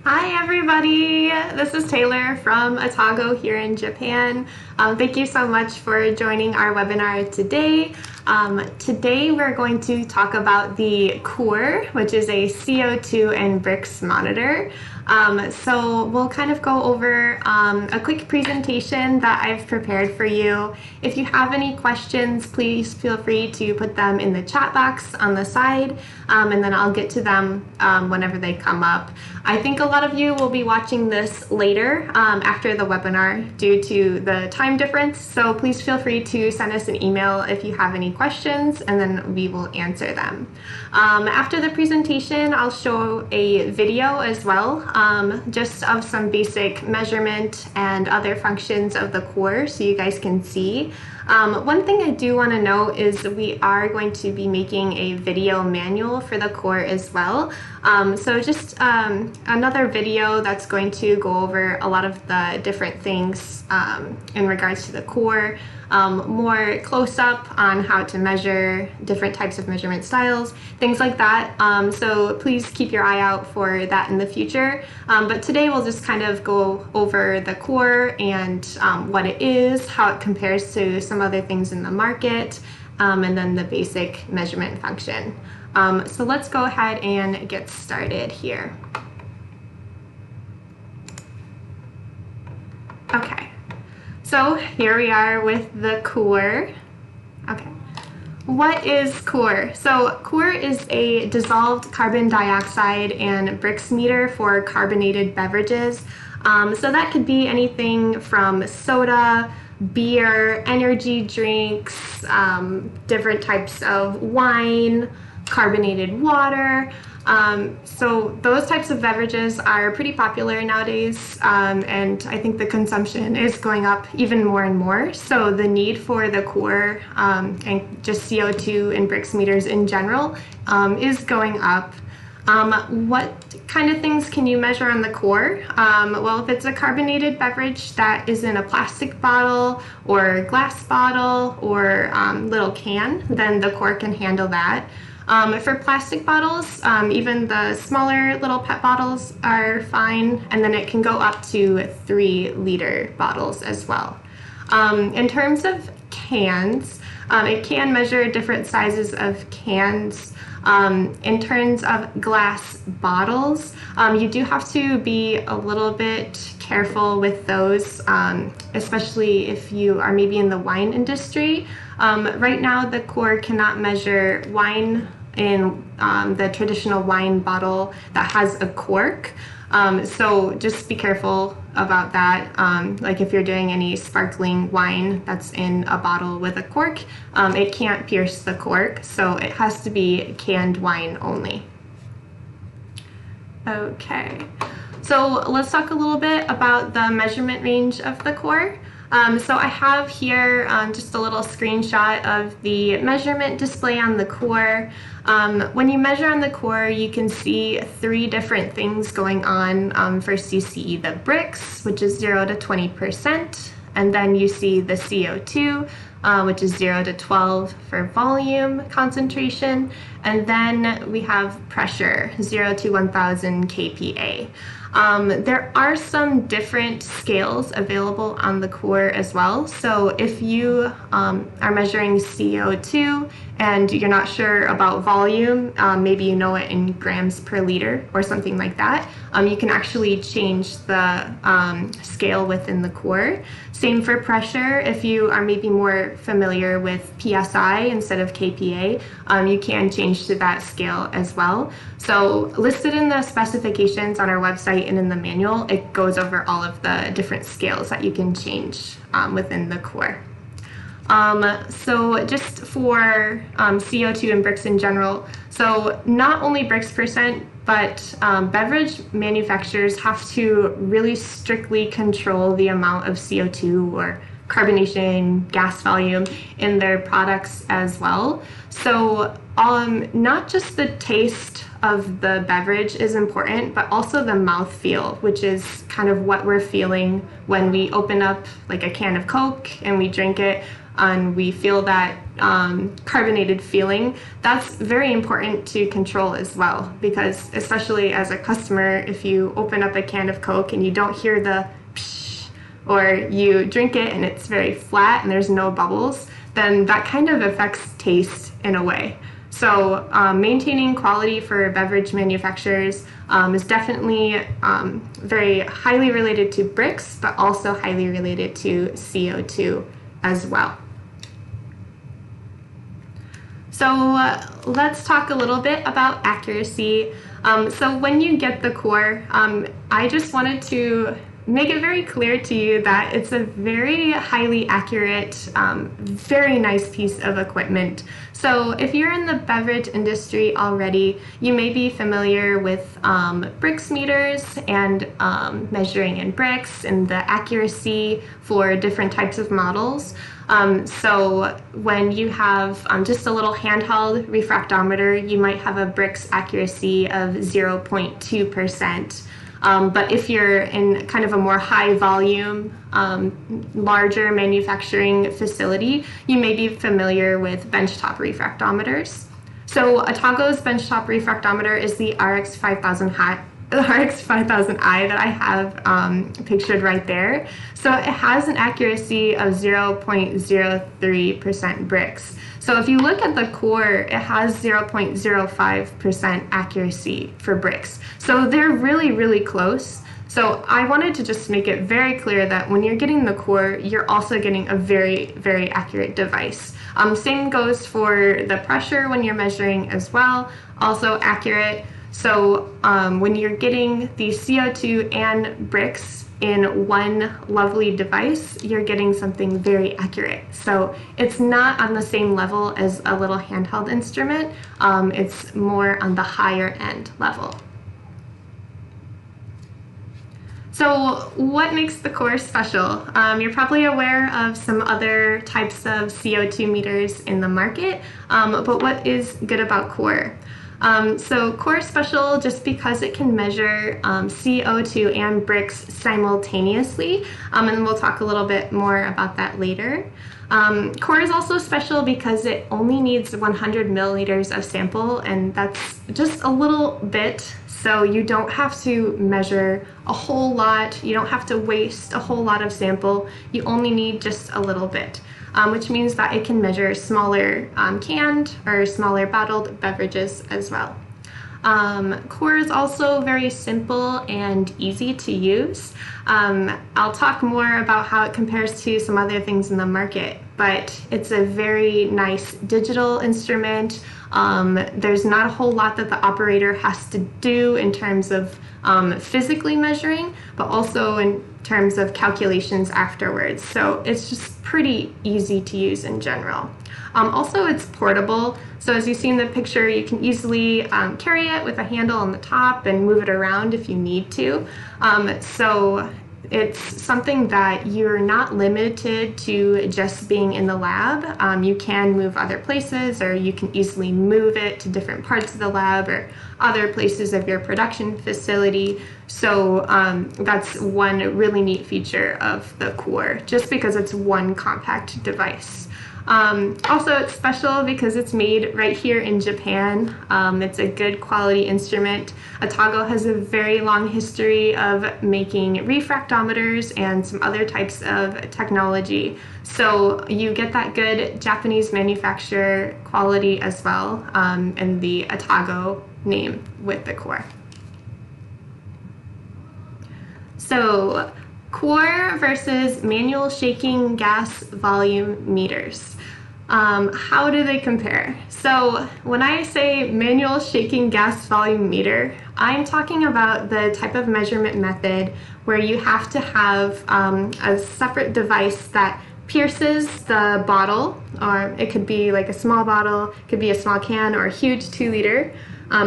Hi everybody, this is Taylor from ATAGO here in Japan. Thank you so much for joining our webinar today. Today we're going to talk about the CooRe, which is a CO2 and Brix monitor. So we'll kind of go over a quick presentation that I've prepared for you. If you have any questions, please feel free to put them in the chat box on the side, and then I'll get to them whenever they come up. I think a lot of you will be watching this later after the webinar due to the time difference, so please feel free to send us an email if you have any questions, and then we will answer them. After the presentation, I'll show a video as well, just of some basic measurement and other functions of the CooRe so you guys can see. One thing I do want to note is we are going to be making a video manual for the CooRe as well. So just another video that's going to go over a lot of the different things in regards to the CooRe, more close-up on how to measure different types of measurement styles, things like that. So please keep your eye out for that in the future. But today we'll just kind of go over the CooRe and what it is, how it compares to some other things in the market, and then the basic measurement function. So let's go ahead and get started here. Okay. So here we are with the CooRe. Okay. What is CooRe? So CooRe is a dissolved carbon dioxide and Brix meter for carbonated beverages. So that could be anything from soda, beer, energy drinks, different types of wine, carbonated water. So those types of beverages are pretty popular nowadays, and I think the consumption is going up even more and more. So the need for the CooRe and just CO2 and Brix meters in general is going up. What kind of things can you measure on the CooRe? Well, if it's a carbonated beverage that is in a plastic bottle or glass bottle or little can, then the CooRe can handle that. For plastic bottles, even the smaller little PET bottles are fine, and then it can go up to 3-liter bottles as well. In terms of cans, it can measure different sizes of cans. In terms of glass bottles, you do have to be a little bit careful with those, especially if you are maybe in the wine industry. Right now, the CooRe cannot measure wine in the traditional wine bottle that has a cork. So just be careful about that. Like if you're doing any sparkling wine that's in a bottle with a cork, it can't pierce the cork, so it has to be canned wine only. Okay, so let's talk a little bit about the measurement range of the CooRe. So I have here just a little screenshot of the measurement display on the CooRe. When you measure on the CooRe, you can see 3 different things going on. First you see the Brix, which is 0 to 20%, and then you see the CO2, which is 0 to 12 for volume concentration, and then we have pressure, 0 to 1000 kPa. There are some different scales available on the CooRe as well. So if you are measuring CO2 and you're not sure about volume, maybe you know it in grams per liter or something like that, you can actually change the scale within the CooRe. Same for pressure. If you are maybe more familiar with PSI instead of kPa, you can change to that scale as well. So listed in the specifications on our website and in the manual, it goes over all of the different scales that you can change within the CooRe. So just for CO2 and Brix in general, so not only Brix percent, but beverage manufacturers have to really strictly control the amount of CO2 or carbonation, gas volume in their products as well. So not just the taste of the beverage is important, but also the mouthfeel, which is kind of what we're feeling when we open up like a can of Coke and we drink it. and we feel that carbonated feeling, that's very important to control as well, because especially as a customer, if you open up a can of Coke and you don't hear the psh, or you drink it and it's very flat and there's no bubbles, then that kind of affects taste in a way. So maintaining quality for beverage manufacturers is definitely very highly related to Brix, but also highly related to CO2 as well. So let's talk a little bit about accuracy. So when you get the CooRe, I just wanted to make it very clear to you that it's a very highly accurate, very nice piece of equipment. So if you're in the beverage industry already, you may be familiar with Brix meters and measuring in Brix and the accuracy for different types of models. So when you have just a little handheld refractometer, you might have a Brix accuracy of 0.2%. But if you're in kind of a more high volume, larger manufacturing facility, you may be familiar with benchtop refractometers. So ATAGO's benchtop refractometer is the RX5000i that I have pictured right there. So it has an accuracy of 0.03% Brix. So if you look at the CooRe, it has 0.05% accuracy for Brix. So they're really, really close. So I wanted to just make it very clear that when you're getting the CooRe, you're also getting a very, very accurate device. Same goes for the pressure when you're measuring as well, also accurate. So when you're getting the CO2 and Brix in one lovely device, you're getting something very accurate. So it's not on the same level as a little handheld instrument. It's more on the higher end level. So what makes the CooRe special? You're probably aware of some other types of CO2 meters in the market, but what is good about CooRe? So CooRe is special just because it can measure CO2 and Brix simultaneously, and we'll talk a little bit more about that later. CooRe is also special because it only needs 100 milliliters of sample, and that's just a little bit, so you don't have to measure a whole lot, you don't have to waste a whole lot of sample, you only need just a little bit. Which means that it can measure smaller canned or smaller bottled beverages as well. CooRe is also very simple and easy to use. I'll talk more about how it compares to some other things in the market, but it's a very nice digital instrument. There's not a whole lot that the operator has to do in terms of physically measuring, but also in terms of calculations afterwards. So it's just pretty easy to use in general. Also, it's portable. So as you see in the picture, you can easily carry it with a handle on the top and move it around if you need to. So it's something that you're not limited to just being in the lab. You can move other places, or you can easily move it to different parts of the lab or other places of your production facility. So that's one really neat feature of the CooRe, just because it's one compact device. Also, it's special because it's made right here in Japan. It's a good quality instrument. ATAGO has a very long history of making refractometers and some other types of technology. So you get that good Japanese manufacturer quality as well, and the ATAGO name with the CooRe. So CooRe versus manual shaking gas volume meters. How do they compare? So when I say manual shaking gas volume meter, I'm talking about the type of measurement method where you have to have a separate device that pierces the bottle, or it could be like a small bottle, it could be a small can, or a huge 2-liter,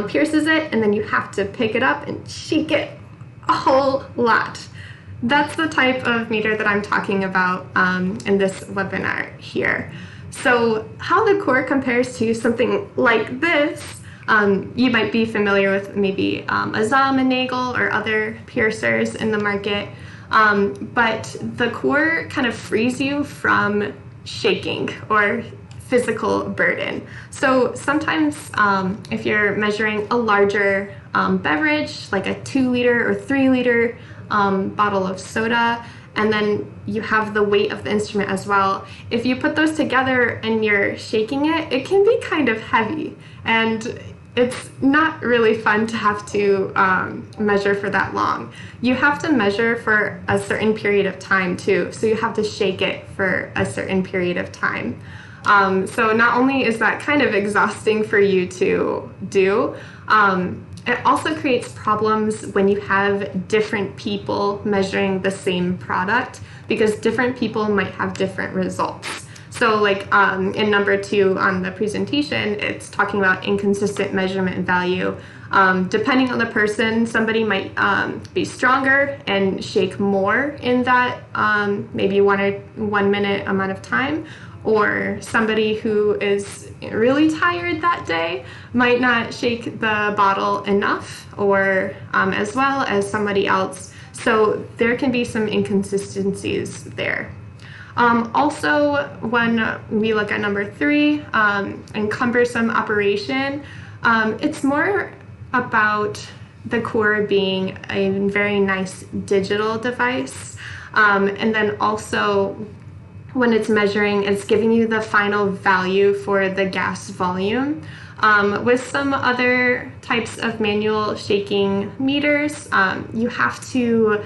pierces it, and then you have to pick it up and shake it a whole lot. That's the type of meter that I'm talking about in this webinar here. So how the CooRe compares to something like this, you might be familiar with maybe a Nagel or other piercers in the market, but the CooRe kind of frees you from shaking or physical burden. So sometimes if you're measuring a larger beverage, like a 2-liter or 3-liter bottle of soda, and then you have the weight of the instrument as well. If you put those together and you're shaking it, it can be kind of heavy, and it's not really fun to have to measure for that long. You have to measure for a certain period of time too, so you have to shake it for a certain period of time. So not only is that kind of exhausting for you to do, it also creates problems when you have different people measuring the same product, because different people might have different results. So like in number 2 on the presentation, it's talking about inconsistent measurement value. Depending on the person, somebody might be stronger and shake more in that maybe 1 minute amount of time, or somebody who is really tired that day might not shake the bottle enough, or as well as somebody else. So there can be some inconsistencies there. Also, when we look at number 3, in cumbersome operation, it's more about the CooRe being a very nice digital device, and then also when it's measuring, it's giving you the final value for the gas volume. With some other types of manual shaking meters, you have to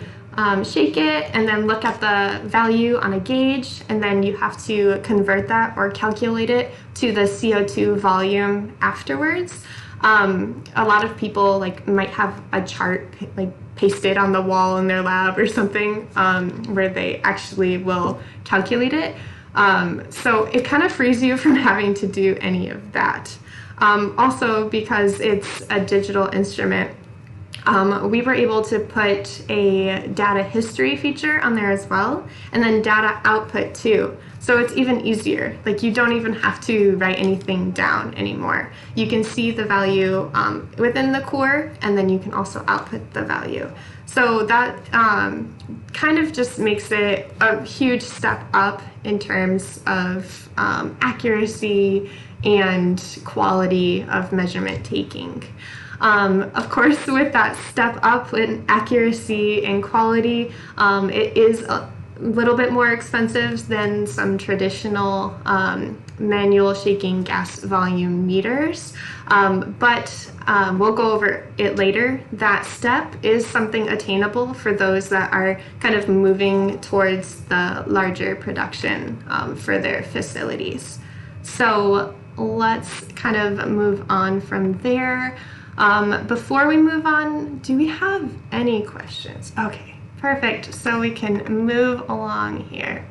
shake it and then look at the value on a gauge, and then you have to convert that or calculate it to the CO2 volume afterwards. A lot of people might have a chart pasted on the wall in their lab or something where they actually will calculate it. So it kind of frees you from having to do any of that. Also, because it's a digital instrument, we were able to put a data history feature on there as well, and then data output too. So it's even easier. You don't even have to write anything down anymore. You can see the value within the CooRe, and then you can also output the value. So that kind of just makes it a huge step up in terms of accuracy and quality of measurement taking. Of course, with that step up in accuracy and quality, it is a little bit more expensive than some traditional manual shaking gas volume meters, but we'll go over it later. That step is something attainable for those that are kind of moving towards the larger production for their facilities. So let's kind of move on from there. Before we move on, do we have any questions? Okay, perfect. So we can move along here.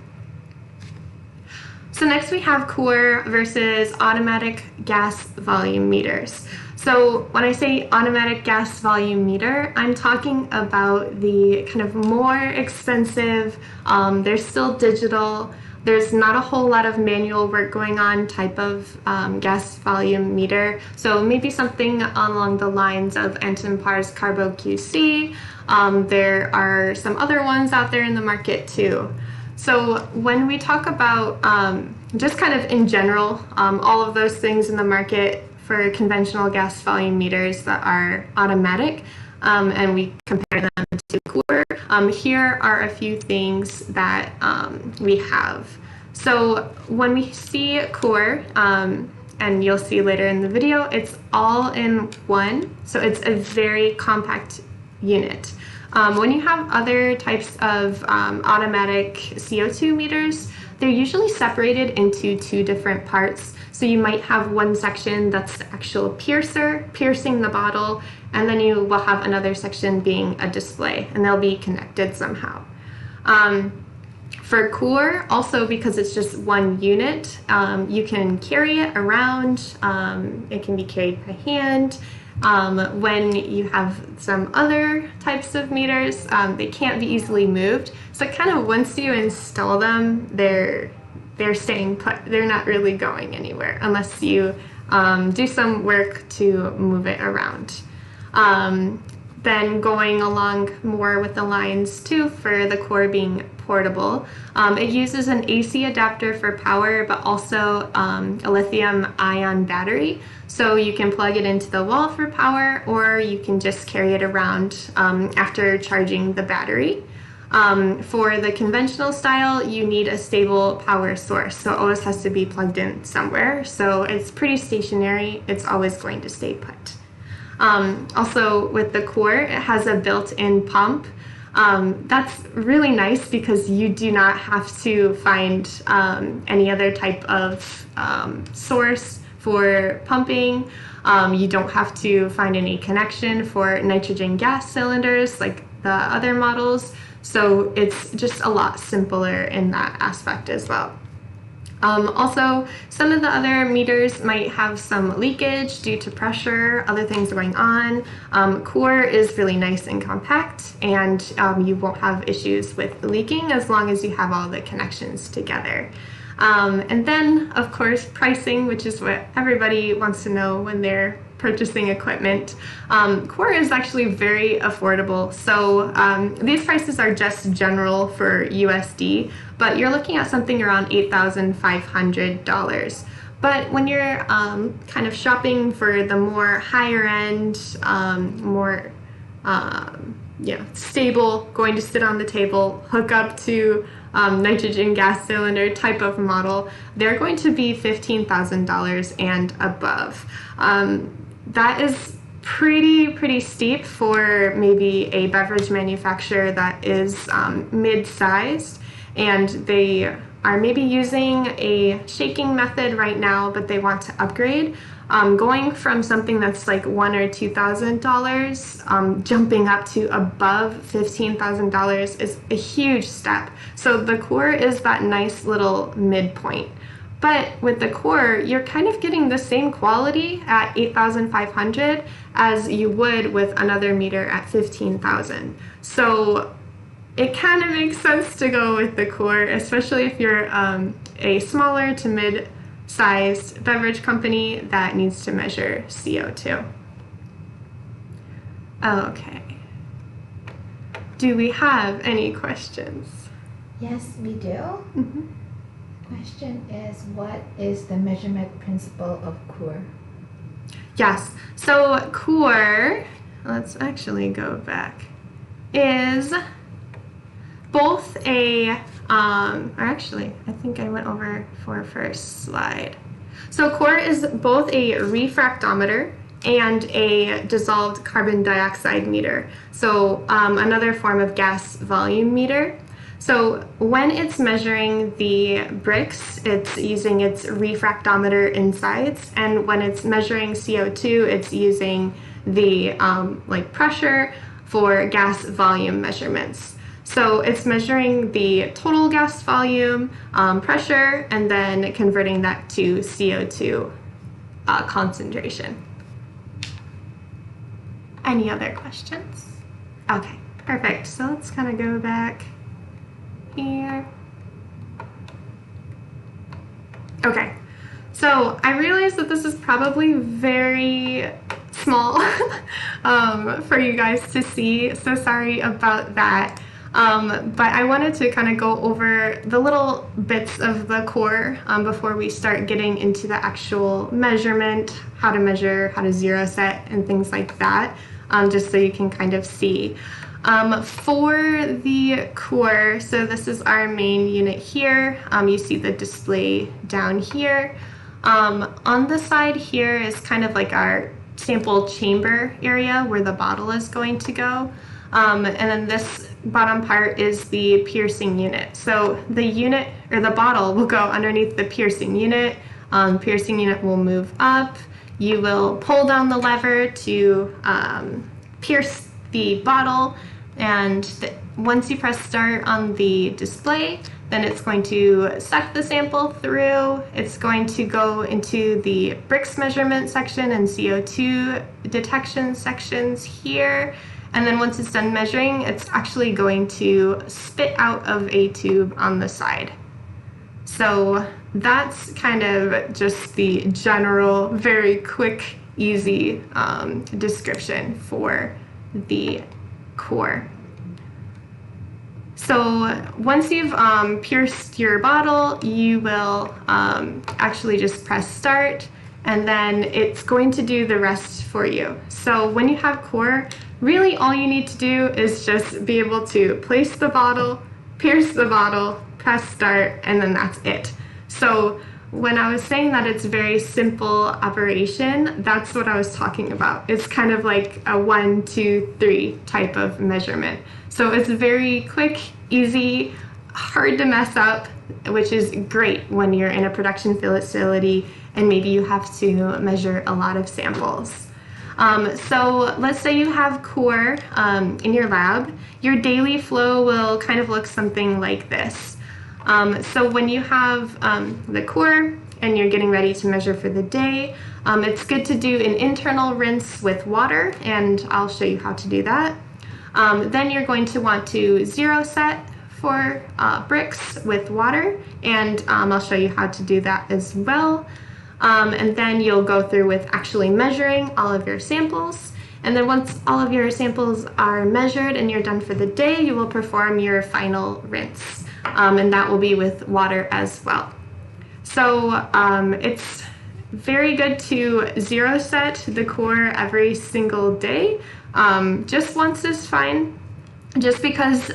So next we have CooRe versus automatic gas volume meters. So when I say automatic gas volume meter, I'm talking about the kind of more expensive, they're still digital, there's not a whole lot of manual work going on type of gas volume meter. So maybe something along the lines of Anton-Par's Carbo QC. There are some other ones out there in the market too. So when we talk about just kind of in general, all of those things in the market for conventional gas volume meters that are automatic, and we compare them to CooRe, here are a few things that we have. So when we see CooRe, and you'll see later in the video, it's all in one, so it's a very compact unit. When you have other types of automatic CO2 meters, they're usually separated into 2 different parts. So you might have one section that's the actual piercer, piercing the bottle, and then you will have another section being a display, and they'll be connected somehow. For CooRe, also because it's just one unit, you can carry it around. It can be carried by hand. When you have some other types of meters, they can't be easily moved. So kind of once you install them, they're staying put. They're not really going anywhere unless you do some work to move it around. been going along more with the lines too for the CooRe being portable. It uses an AC adapter for power, but also a lithium-ion battery. So you can plug it into the wall for power, or you can just carry it around after charging the battery. For the conventional style, you need a stable power source, so it always has to be plugged in somewhere. So it's pretty stationary, it's always going to stay put. Also with the CooRe, it has a built-in pump. That's really nice because you do not have to find any other type of source for pumping. You don't have to find any connection for nitrogen gas cylinders like the other models. So it's just a lot simpler in that aspect as well. Also, some of the other meters might have some leakage due to pressure, other things going on. CooRe is really nice and compact, and you won't have issues with leaking as long as you have all the connections together. And then, of course, pricing, which is what everybody wants to know when they're purchasing equipment. CooRe is actually very affordable. So these prices are just general for USD, but you're looking at something around $8,500. But when you're kind of shopping for the more higher end, more stable, going to sit on the table, hook up to nitrogen gas cylinder type of model, they're going to be $15,000 and above. That is pretty steep for maybe a beverage manufacturer that is mid-sized, and they are maybe using a shaking method right now, but they want to upgrade. Going from something that's like $1,000 or $2,000, jumping up to above $15,000 is a huge step. So the CooRe is that nice little midpoint. But with the CooRe, you're kind of getting the same quality at $8,500 as you would with another meter at $15,000. So it kind of makes sense to go with the CooRe, especially if you're a smaller to mid-sized beverage company that needs to measure CO2. Okay. Do we have any questions? Yes, we do. Mm-hmm. Question is, what is the measurement principle of CooRe? Yes, so CooRe, let's actually go back, is both a, or actually, I think I went over for first slide. So CooRe is both a refractometer and a dissolved carbon dioxide meter. So another form of gas volume meter. So when it's measuring the Brix, it's using its refractometer insides, and when it's measuring CO2, it's using the pressure for gas volume measurements. So it's measuring the total gas volume, pressure, and then converting that to CO2 concentration. Any other questions? Okay, perfect. So let's kind of go back here. Okay, so I realize that this is probably very small for you guys to see, so sorry about that. But I wanted to kind of go over the little bits of the CooRe before we start getting into the actual measurement, how to measure, how to zero set, and things like that, just so you can kind of see. For the CooRe, so this is our main unit here. You see the display down here. On the side here is kind of like our sample chamber area where the bottle is going to go. And then this bottom part is the piercing unit. So the unit, or the bottle, will go underneath the piercing unit. Piercing unit will move up. You will pull down the lever to pierce the bottle, and once you press start on the display, then it's going to suck the sample through. It's going to go into the Brix measurement section and CO2 detection sections here. And then once it's done measuring, it's actually going to spit out of a tube on the side. So that's kind of just the general, very quick, easy description for the core. So once you've pierced your bottle, you will actually just press start, and then it's going to do the rest for you. So when you have CooRe, really all you need to do is just be able to place the bottle, pierce the bottle, press start, and then that's it. So when I was saying that it's very simple operation, that's what I was talking about. It's kind of like a 1, 2, 3 type of measurement. So it's very quick, easy, hard to mess up, which is great when you're in a production facility and maybe you have to measure a lot of samples. So let's say you have CooRe in your lab. Your daily flow will kind of look something like this. So when you have the CooRe and you're getting ready to measure for the day, it's good to do an internal rinse with water, and I'll show you how to do that. Then you're going to want to zero set for Brix with water, and I'll show you how to do that as well. And then you'll go through with actually measuring all of your samples. And then once all of your samples are measured and you're done for the day, you will perform your final rinse. And that will be with water as well. So it's very good to zero set the CooRe every single day. Just once is fine. Just because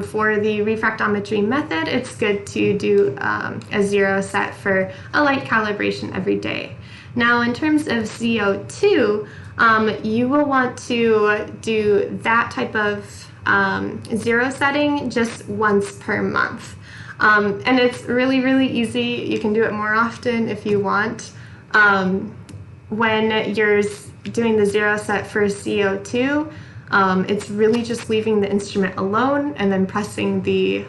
for the refractometry method, it's good to do a zero set for a light calibration every day. Now, in terms of CO2, you will want to do that type of zero setting just once per month. And it's really, really easy. You can do it more often if you want. When you're doing the zero set for CO2, it's really just leaving the instrument alone and then pressing the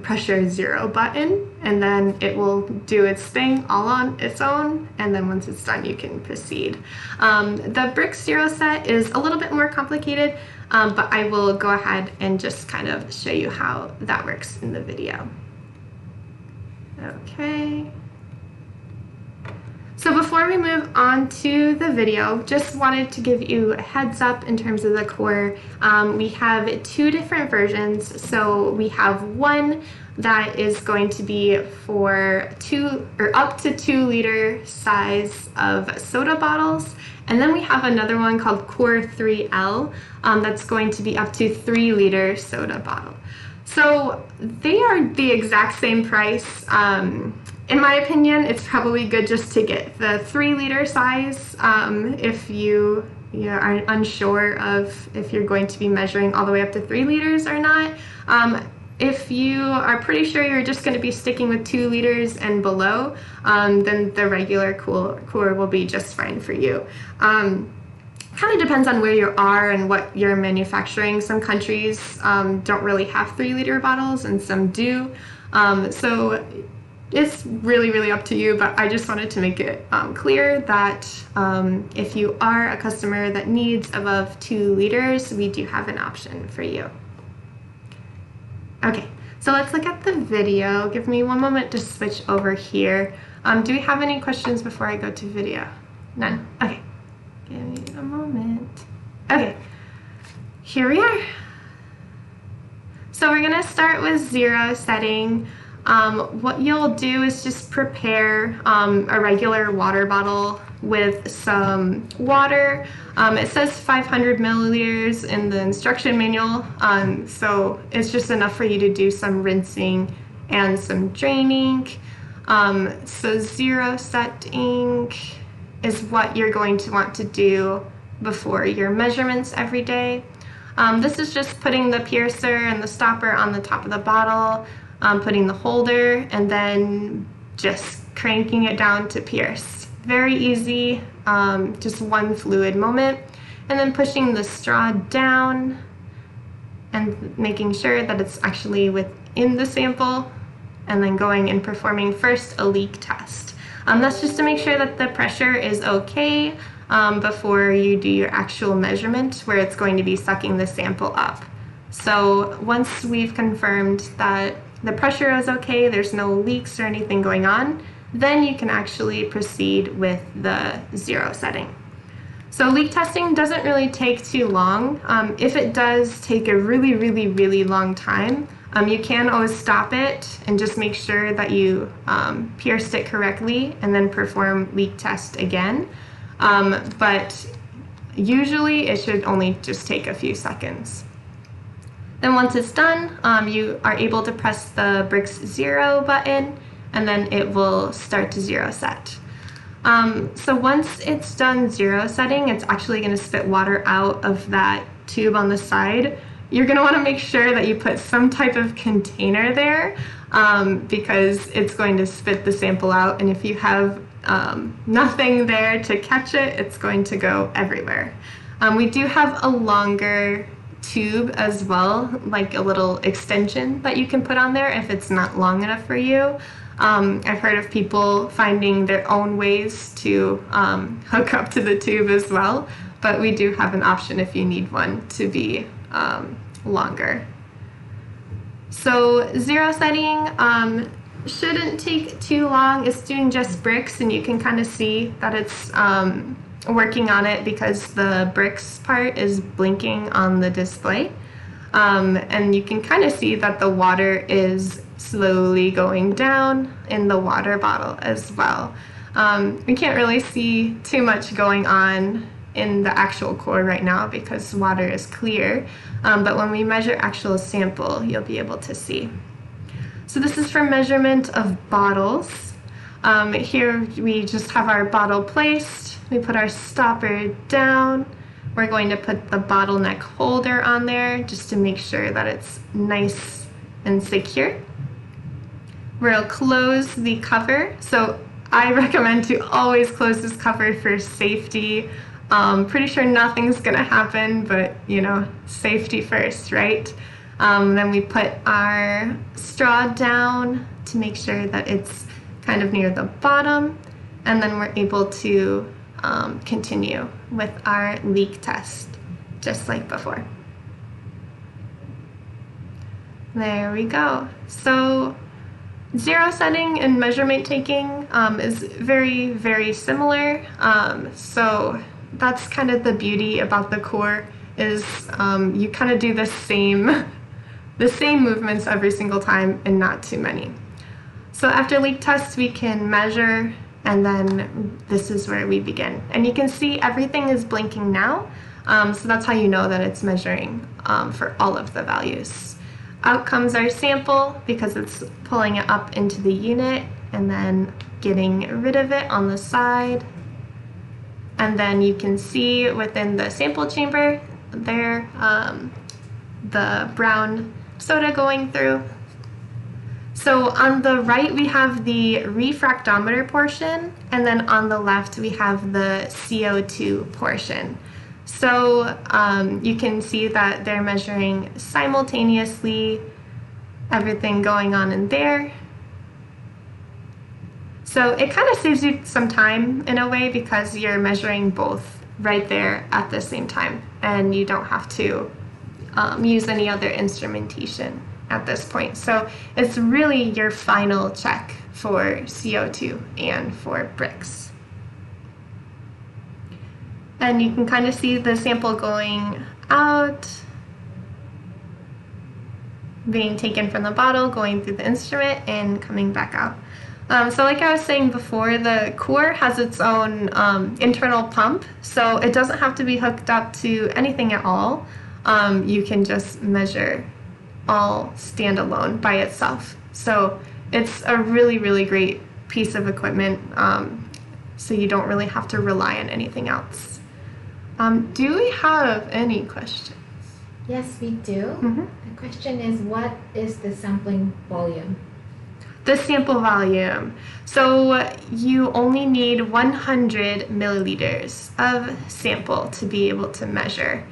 pressure 0 button, and then it will do its thing all on its own, and then once it's done you can proceed. The Brix zero set is a little bit more complicated, but I will go ahead and just kind of show you how that works in the video. Okay. So before we move on to the video, just wanted to give you a heads up in terms of the CooRe. We have 2 different versions. So we have one that is going to be for up to 2 liter size of soda bottles. And then we have another one called CooRe 3L that's going to be up to 3 liter soda bottle. So they are the exact same price. In my opinion, it's probably good just to get the 3 liter size if you are unsure of if you're going to be measuring all the way up to 3 liters or not. If you are pretty sure you're just going to be sticking with 2 liters and below, then the regular CooRe will be just fine for you. Kind of depends on where you are and what you're manufacturing. Some countries don't really have 3 liter bottles and some do. So it's really, really up to you, but I just wanted to make it clear that if you are a customer that needs above 2 liters, we do have an option for you. Okay, so let's look at the video. Give me one moment to switch over here. Do we have any questions before I go to video? None? Okay, give me a moment. Okay, here we are. So we're gonna start with zero setting. What you'll do is just prepare a regular water bottle with some water. It says 500 milliliters in the instruction manual, so it's just enough for you to do some rinsing and some draining. So zero setting is what you're going to want to do before your measurements every day. This is just putting the piercer and the stopper on the top of the bottle, putting the holder, and then just cranking it down to pierce. Very easy, just one fluid moment, and then pushing the straw down and making sure that it's actually within the sample, and then going and performing first a leak test. That's just to make sure that the pressure is okay before you do your actual measurement where it's going to be sucking the sample up. So once we've confirmed that the pressure is okay, there's no leaks or anything going on, then you can actually proceed with the zero setting. So leak testing doesn't really take too long. If it does take a really, really, really long time, you can always stop it and just make sure that you pierced it correctly and then perform leak test again. But usually it should only just take a few seconds. Then once it's done, you are able to press the Brix 0 button, and then it will start to 0 set. So once it's done 0 setting, it's actually going to spit water out of that tube on the side. You're going to want to make sure that you put some type of container there because it's going to spit the sample out, and if you have nothing there to catch it, it's going to go everywhere. We do have a longer tube as well, like a little extension that you can put on there if it's not long enough for you. I've heard of people finding their own ways to hook up to the tube as well, but we do have an option if you need one to be longer. So 0 setting shouldn't take too long. It's doing just Brix, and you can kind of see that it's working on it because the Brix part is blinking on the display. And you can kind of see that the water is slowly going down in the water bottle as well. We can't really see too much going on in the actual core right now because water is clear, but when we measure actual sample, you'll be able to see. So this is for measurement of bottles. Here we just have our bottle placed. We put our stopper down. We're going to put the bottleneck holder on there just to make sure that it's nice and secure. We'll close the cover. So I recommend to always close this cover for safety. Pretty sure nothing's gonna happen, but you know, safety first, right? Then we put our straw down to make sure that it's kind of near the bottom, and then we're able to continue with our leak test, just like before. There we go. So 0 setting and measurement taking is very, very similar. So that's kind of the beauty about the CooRe is you kind of do the same movements every single time and not too many. So after leak test, we can measure, and then this is where we begin. And you can see everything is blinking now, so that's how you know that it's measuring for all of the values. Out comes our sample because it's pulling it up into the unit and then getting rid of it on the side. And then you can see within the sample chamber there the brown soda going through. So on the right we have the refractometer portion, and then on the left we have the CO2 portion. So you can see that they're measuring simultaneously everything going on in there. So it kind of saves you some time in a way because you're measuring both right there at the same time, and you don't have to use any other instrumentation at this point. So it's really your final check for CO2 and for Brix. And you can kind of see the sample going out, being taken from the bottle, going through the instrument, and coming back out. So like I was saying before, the CooRe has its own internal pump, so it doesn't have to be hooked up to anything at all. You can just measure all standalone by itself. So it's a really, really great piece of equipment, so you don't really have to rely on anything else. Do we have any questions? Yes, we do. Mm-hmm. The question is, what is the sampling volume? The sample volume. So you only need 100 milliliters of sample to be able to measure.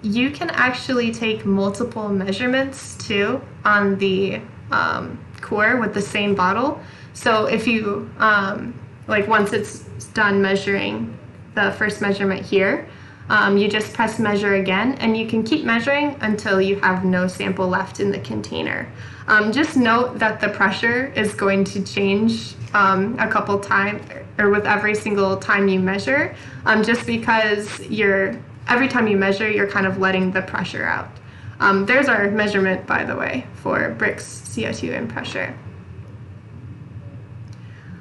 You can actually take multiple measurements too on the CooRe with the same bottle. So if you, like once it's done measuring the first measurement here, you just press measure again, and you can keep measuring until you have no sample left in the container. Just note that the pressure is going to change a couple times, or with every single time you measure, just because every time you measure, you're kind of letting the pressure out. There's our measurement, by the way, for Brix CO2 and pressure.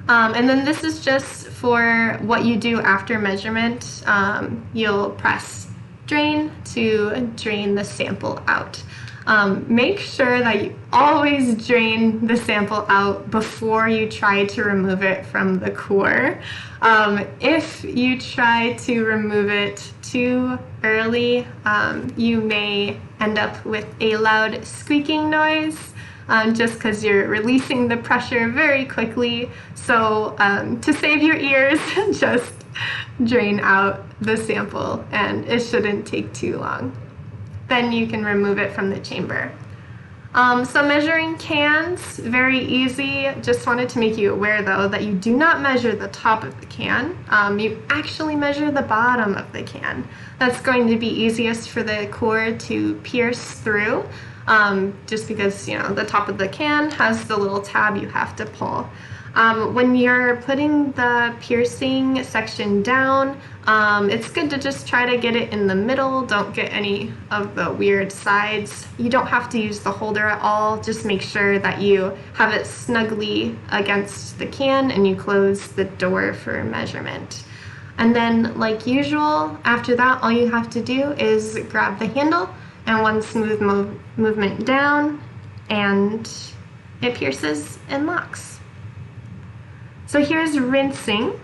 And then this is just for what you do after measurement. You'll press drain to drain the sample out. Make sure that you always drain the sample out before you try to remove it from the core. If you try to remove it too early, you may end up with a loud squeaking noise, just because you're releasing the pressure very quickly. So to save your ears, just drain out the sample, and it shouldn't take too long. Then you can remove it from the chamber. So measuring cans, very easy. Just wanted to make you aware though that you do not measure the top of the can. You actually measure the bottom of the can. That's going to be easiest for the core to pierce through, just because, you know, the top of the can has the little tab you have to pull. When you're putting the piercing section down, it's good to just try to get it in the middle. Don't get any of the weird sides. You don't have to use the holder at all. Just make sure that you have it snugly against the can and you close the door for measurement. And then, like usual, after that, all you have to do is grab the handle and one smooth movement down, and it pierces and locks. So here's rinsing.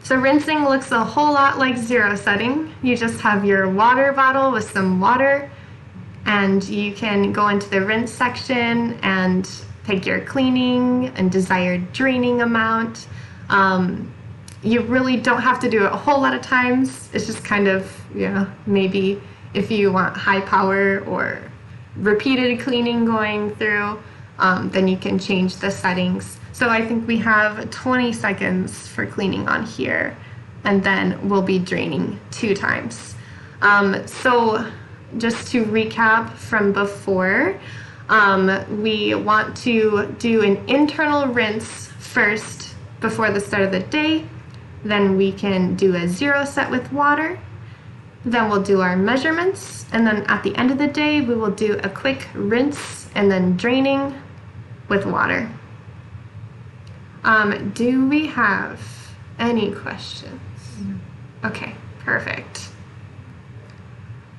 So rinsing looks a whole lot like zero setting. You just have your water bottle with some water, and you can go into the rinse section and pick your cleaning and desired draining amount. You really don't have to do it a whole lot of times. It's just kind of, you know, maybe if you want high power or repeated cleaning going through, then you can change the settings. So I think we have 20 seconds for cleaning on here, and then we'll be draining 2 times. So just to recap from before, we want to do an internal rinse first before the start of the day. Then we can do a zero set with water. Then we'll do our measurements, and then at the end of the day, we will do a quick rinse and then draining with water. Do we have any questions? Okay, perfect.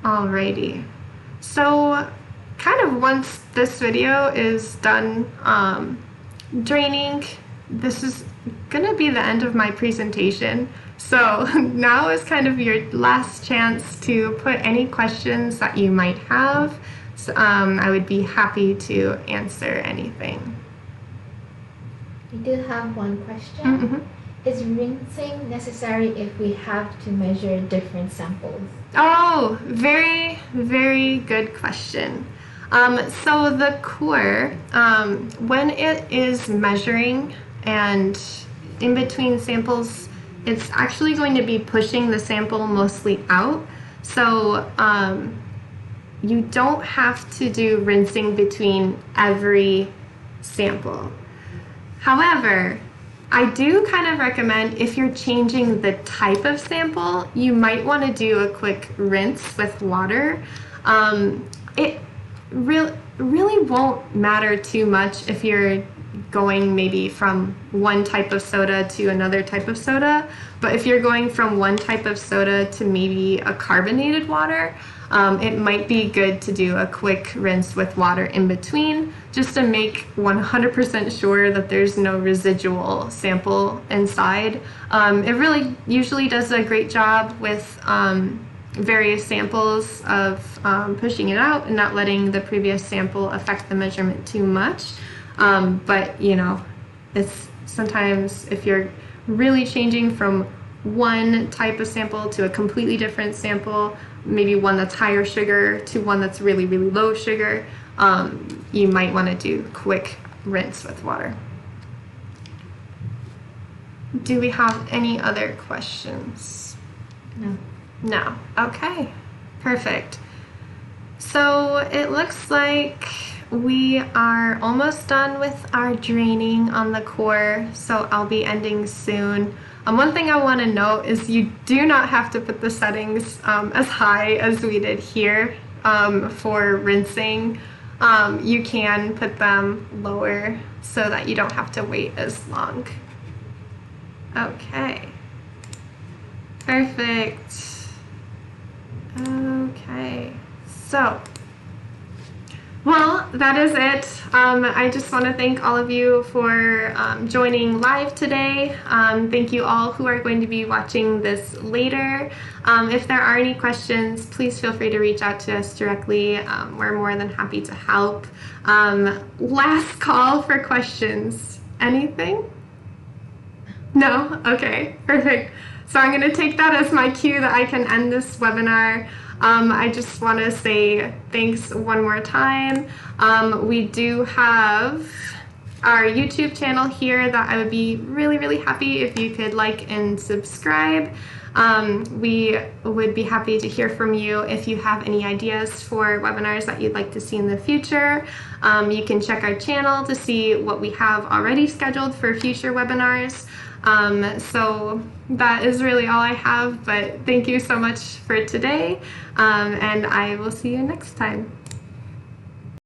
Alrighty. So kind of once this video is done draining, this is gonna be the end of my presentation. So now is kind of your last chance to put any questions that you might have. So, I would be happy to answer anything. We do have one question. Mm-hmm. Is rinsing necessary if we have to measure different samples? Oh, very, very good question. So the core, when it is measuring and in between samples, it's actually going to be pushing the sample mostly out. So you don't have to do rinsing between every sample. However, I do kind of recommend if you're changing the type of sample, you might want to do a quick rinse with water. It really won't matter too much if you're going maybe from one type of soda to another type of soda, but if you're going from one type of soda to maybe a carbonated water, it might be good to do a quick rinse with water in between, just to make 100% sure that there's no residual sample inside. It really usually does a great job with various samples of pushing it out and not letting the previous sample affect the measurement too much. But you know, it's sometimes if you're really changing from one type of sample to a completely different sample, maybe one that's higher sugar to one that's really, really low sugar, you might want to do quick rinse with water. Do we have any other questions? No. No. Okay. Perfect. So it looks like we are almost done with our draining on the core, so I'll be ending soon. One thing I want to note is you do not have to put the settings as high as we did here for rinsing. You can put them lower so that you don't have to wait as long. Okay. Perfect. Okay. So, well, that is it. I just want to thank all of you for joining live today. Thank you all who are going to be watching this later. If there are any questions, please feel free to reach out to us directly. We're more than happy to help. Last call for questions. Anything? No? Okay, perfect. So I'm going to take that as my cue that I can end this webinar. I just want to say thanks one more time. We do have our YouTube channel here that I would be really happy if you could like and subscribe. We would be happy to hear from you if you have any ideas for webinars that you'd like to see in the future. You can check our channel to see what we have already scheduled for future webinars. So that is really all I have, but thank you so much for today, and I will see you next time.